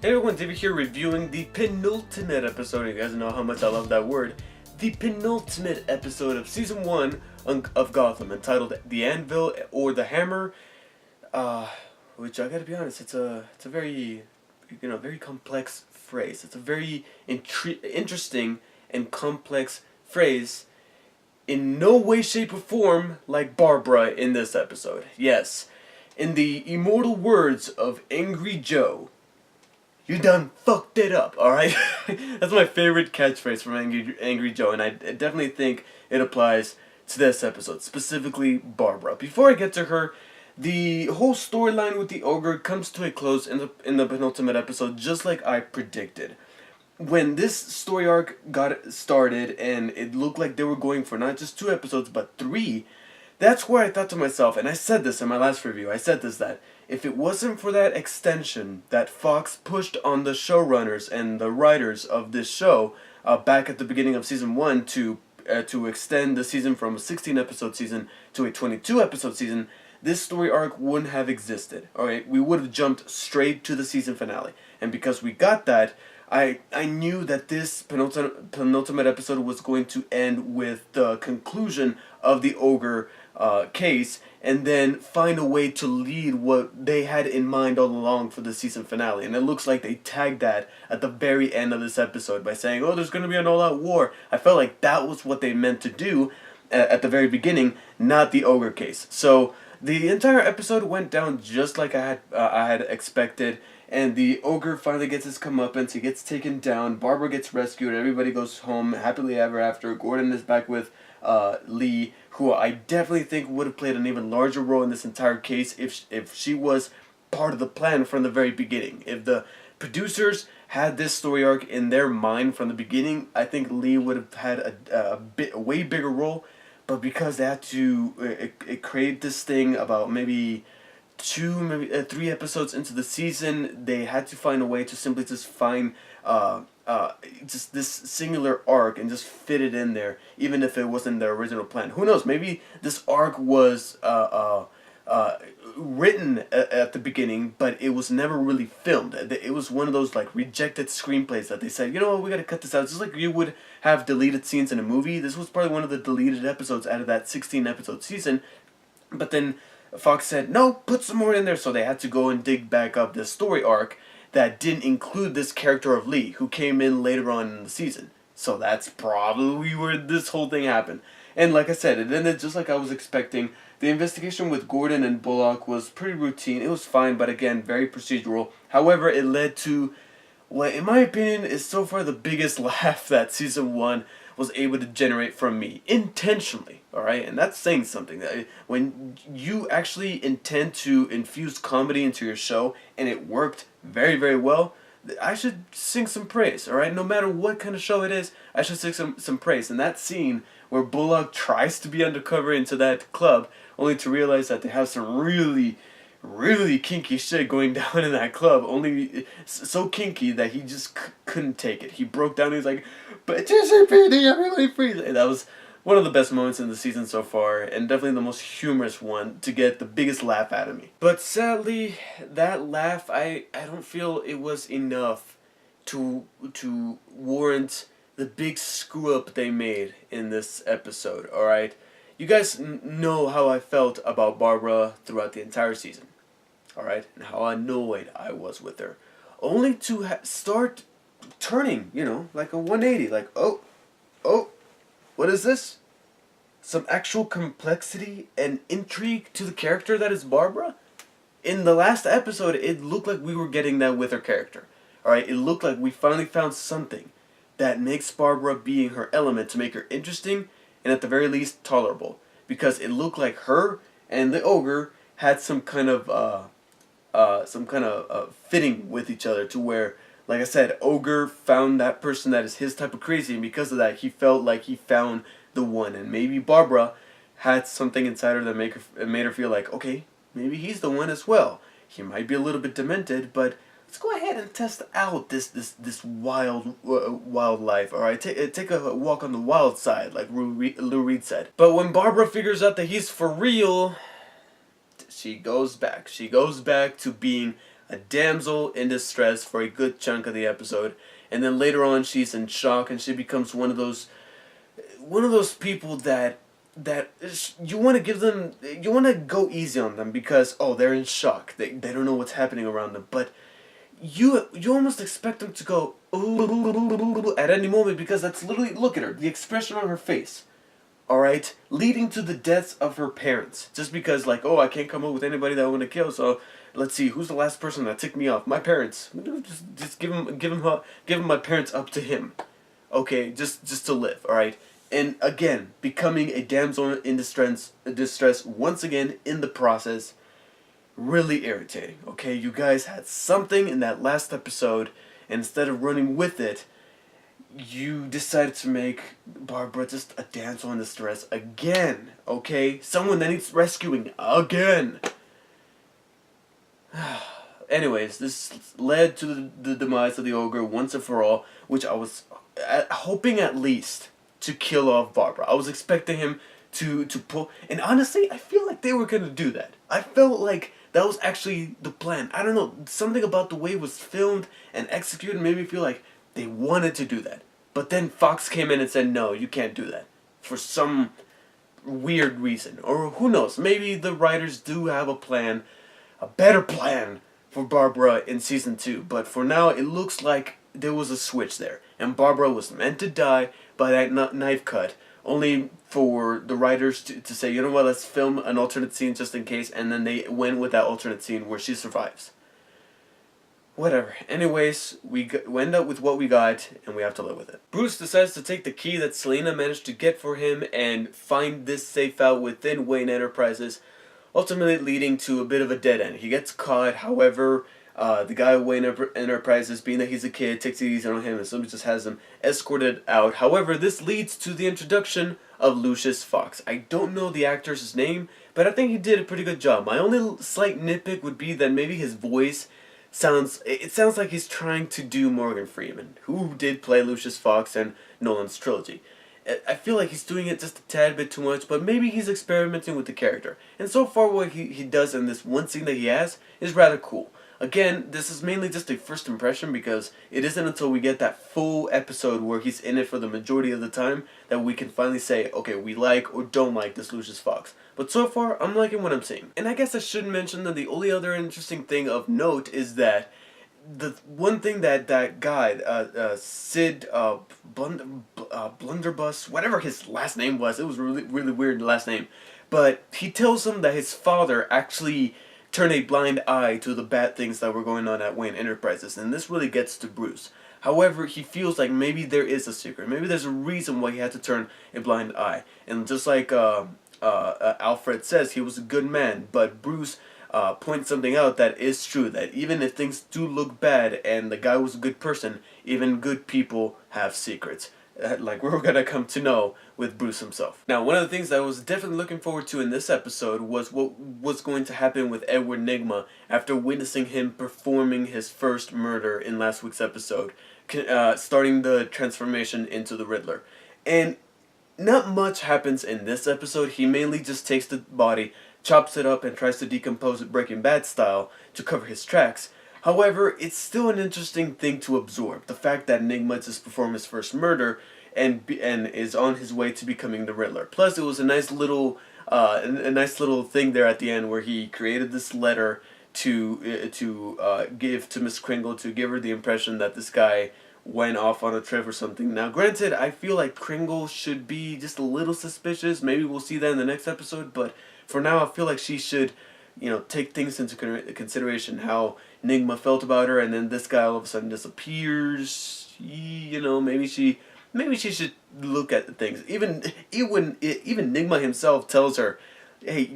Hey everyone, David here reviewing the penultimate episode. You guys know how much I love that word. The penultimate episode of Season 1 of Gotham, entitled The Anvil or The Hammer. Which I gotta be honest, it's a very, very complex phrase. It's a very interesting and complex phrase. In no way, shape, or form like Barbara in this episode. Yes, in the immortal words of Angry Joe, you done fucked it up, alright? That's my favorite catchphrase from Angry Joe, and I definitely think it applies to this episode, specifically Barbara. Before I get to her, the whole storyline with the ogre comes to a close in the penultimate episode, just like I predicted. When this story arc got started, and it looked like they were going for not just 2 episodes, but 3, that's where I thought to myself, and I said this in my last review, that if it wasn't for that extension that Fox pushed on the showrunners and the writers of this show back at the beginning of Season 1 to extend the season from a 16-episode season to a 22-episode season, this story arc wouldn't have existed. Alright, we would have jumped straight to the season finale. And because we got that, I knew that this penultimate episode was going to end with the conclusion of the ogre case, and then find a way to lead what they had in mind all along for the season finale. And it looks like they tagged that at the very end of this episode by saying, oh, there's going to be an all-out war. I felt like that was what they meant to do at the very beginning, not the ogre case. So the entire episode went down just like I had expected. And the ogre finally gets his comeuppance, he gets taken down, Barbara gets rescued, everybody goes home happily ever after. Gordon is back with Lee, who I definitely think would have played an even larger role in this entire case if she was part of the plan from the very beginning. If the producers had this story arc in their mind from the beginning, I think Lee would have had a way bigger role. But because they had to create this thing about maybe 3 episodes into the season, they had to find a way to simply just find just this singular arc and just fit it in there, even if it wasn't their original plan. Who knows? Maybe this arc was written at the beginning, but it was never really filmed. It was one of those like rejected screenplays that they said, you know what, we gotta cut this out. Just like you would have deleted scenes in a movie. This was probably one of the deleted episodes out of that 16-episode season. But then Fox said, no, put some more in there, so they had to go and dig back up this story arc that didn't include this character of Lee, who came in later on in the season. So that's probably where this whole thing happened. And like I said, it ended just like I was expecting. The investigation with Gordon and Bullock was pretty routine. It was fine, but again, very procedural. However, it led to what, in my opinion, is so far the biggest laugh that Season 1 was able to generate from me, intentionally, alright? And that's saying something. When you actually intend to infuse comedy into your show, and it worked very, very well, I should sing some praise, alright? No matter what kind of show it is, I should sing some praise. And that scene where Bullock tries to be undercover into that club, only to realize that they have some really kinky shit going down in that club. Only so kinky that he just couldn't take it. He broke down. He was like, "Bitches are pretty, everybody free." That was one of the best moments in the season so far, and definitely the most humorous one to get the biggest laugh out of me. But sadly, that laugh, I don't feel it was enough to warrant the big screw up they made in this episode. All right, you guys know how I felt about Barbara throughout the entire season. Alright, and how annoyed I was with her. Only to start turning, like a 180. Like, oh, what is this? Some actual complexity and intrigue to the character that is Barbara? In the last episode, it looked like we were getting that with her character. Alright, it looked like we finally found something that makes Barbara be in her element to make her interesting and at the very least tolerable. Because it looked like her and the ogre had some kind of fitting with each other, to where, like I said, ogre found that person that is his type of crazy, and because of that he felt like he found the one. And maybe Barbara had something inside her that made her feel like, okay, maybe he's the one as well. He might be a little bit demented, but let's go ahead and test out this wild life. Alright, take a walk on the wild side, like Lou Reed said. But when Barbara figures out that he's for real, she goes back to being a damsel in distress for a good chunk of the episode, and then later on she's in shock and she becomes one of those people that you want to give them, you want to go easy on them because they're in shock, they don't know what's happening around them, but you almost expect them to go ooh at any moment because that's literally, look at her, the expression on her face. Alright? Leading to the deaths of her parents. Just because, like, I can't come up with anybody that I want to kill, so let's see, who's the last person that ticked me off? My parents. Just give him my parents up to him. Okay, just to live, alright? And again, becoming a damsel in distress once again in the process. Really irritating, okay? You guys had something in that last episode, and instead of running with it, you decided to make Barbara just a damsel in distress again, okay? Someone that needs rescuing again. Anyways, this led to the demise of the ogre once and for all, which I was hoping at least to kill off Barbara. I was expecting him to pull, and honestly, I feel like they were gonna do that. I felt like that was actually the plan. I don't know, something about the way it was filmed and executed made me feel like they wanted to do that. But then Fox came in and said, no, you can't do that. For some weird reason. Or who knows, maybe the writers do have a plan, a better plan for Barbara in Season 2. But for now, it looks like there was a switch there. And Barbara was meant to die by that knife cut. Only for the writers to say, you know what, let's film an alternate scene just in case. And then they went with that alternate scene where she survives. Whatever. Anyways, we end up with what we got, and we have to live with it. Bruce decides to take the key that Selena managed to get for him and find this safe out within Wayne Enterprises, ultimately leading to a bit of a dead end. He gets caught, however, the guy at Wayne Enterprises, being that he's a kid, takes it easy on him, and somebody just has him escorted out. However, this leads to the introduction of Lucius Fox. I don't know the actor's name, but I think he did a pretty good job. My only slight nitpick would be that maybe his voice sounds like he's trying to do Morgan Freeman, who did play Lucius Fox in Nolan's trilogy. I feel like he's doing it just a tad bit too much, but maybe he's experimenting with the character. And so far what he does in this one scene that he has is rather cool. Again, this is mainly just a first impression because it isn't until we get that full episode where he's in it for the majority of the time that we can finally say, okay, we like or don't like this Lucius Fox. But so far, I'm liking what I'm seeing. And I guess I should mention that the only other interesting thing of note is that the one thing that guy, Sid Blunderbuss, whatever his last name was, it was really weird last name, but he tells him that his father actually turned a blind eye to the bad things that were going on at Wayne Enterprises, and this really gets to Bruce. However, he feels like maybe there is a secret, maybe there's a reason why he had to turn a blind eye, and just like Alfred says, he was a good man, but Bruce points something out that is true, that even if things do look bad and the guy was a good person, even good people have secrets. Like we're gonna come to know with Bruce himself. Now, one of the things that I was definitely looking forward to in this episode was what was going to happen with Edward Nygma after witnessing him performing his first murder in last week's episode, starting the transformation into the Riddler. And not much happens in this episode. He mainly just takes the body, chops it up, and tries to decompose it Breaking Bad style to cover his tracks. However, it's still an interesting thing to absorb. The fact that Nygma just performed his first murder and is on his way to becoming the Riddler. Plus, it was a nice little thing there at the end where he created this letter to give to Miss Kringle to give her the impression that this guy went off on a trip or something. Now, granted, I feel like Kringle should be just a little suspicious. Maybe we'll see that in the next episode, but for now, I feel like she should, take things into consideration, how Nygma felt about her, and then this guy all of a sudden disappears. Maybe she should look at things. Even Nygma himself tells her, hey,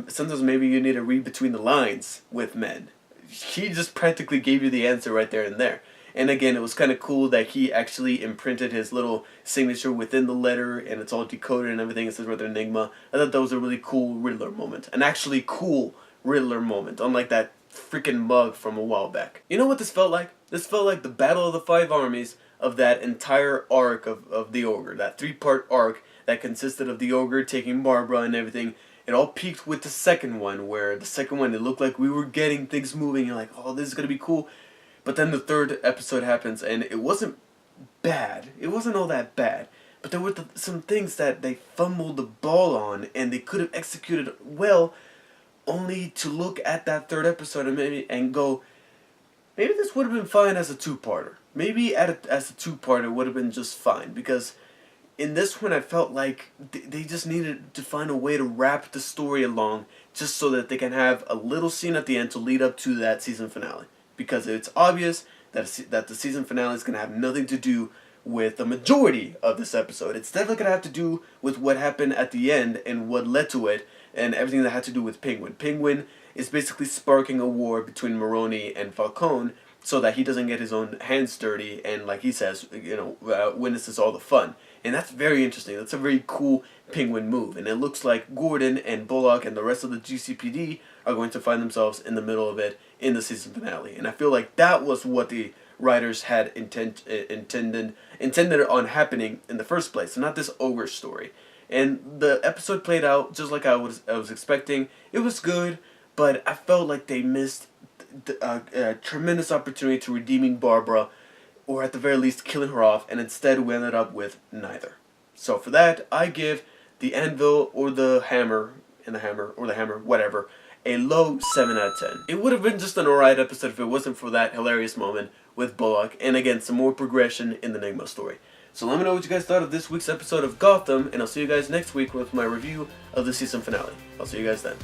sometimes maybe you need to read between the lines with men. He just practically gave you the answer right there and there. And again, it was kind of cool that he actually imprinted his little signature within the letter, and it's all decoded and everything. It says right there, Nygma. I thought that was a really cool Riddler moment. An actually cool Riddler moment, unlike that freaking mug from a while back. You know what this felt like? This felt like the Battle of the Five Armies of that entire arc of the Ogre. That 3-part arc that consisted of the Ogre taking Barbara and everything. it all peaked with the second one, where the second one, it looked like we were getting things moving. You're like, oh, this is going to be cool. But then the third episode happens, and it wasn't bad. It wasn't all that bad. But there were some things that they fumbled the ball on, and they could have executed well, only to look at that third episode and go, maybe this would have been fine as a two-parter. Maybe as a two-parter, it would have been just fine. Because in this one, I felt like they just needed to find a way to wrap the story along, just so that they can have a little scene at the end to lead up to that season finale. Because it's obvious that the season finale is going to have nothing to do with the majority of this episode. It's definitely going to have to do with what happened at the end and what led to it, and everything that had to do with Penguin. Penguin is basically sparking a war between Maroni and Falcone so that he doesn't get his own hands dirty and, like he says, witnesses all the fun. And that's very interesting. That's a very cool Penguin move. And it looks like Gordon and Bullock and the rest of the GCPD are going to find themselves in the middle of it in the season finale. And I feel like that was what the writers had intended on happening in the first place, and not this ogre story. And the episode played out just like I was expecting. It was good, but I felt like they missed a tremendous opportunity to redeeming Barbara, or at the very least killing her off, and instead we ended up with neither. So for that, I give the Anvil or the Hammer, whatever, a low 7 out of 10. It would have been just an alright episode if it wasn't for that hilarious moment with Bullock, and again, some more progression in the Nygma story. So let me know what you guys thought of this week's episode of Gotham, and I'll see you guys next week with my review of the season finale. I'll see you guys then.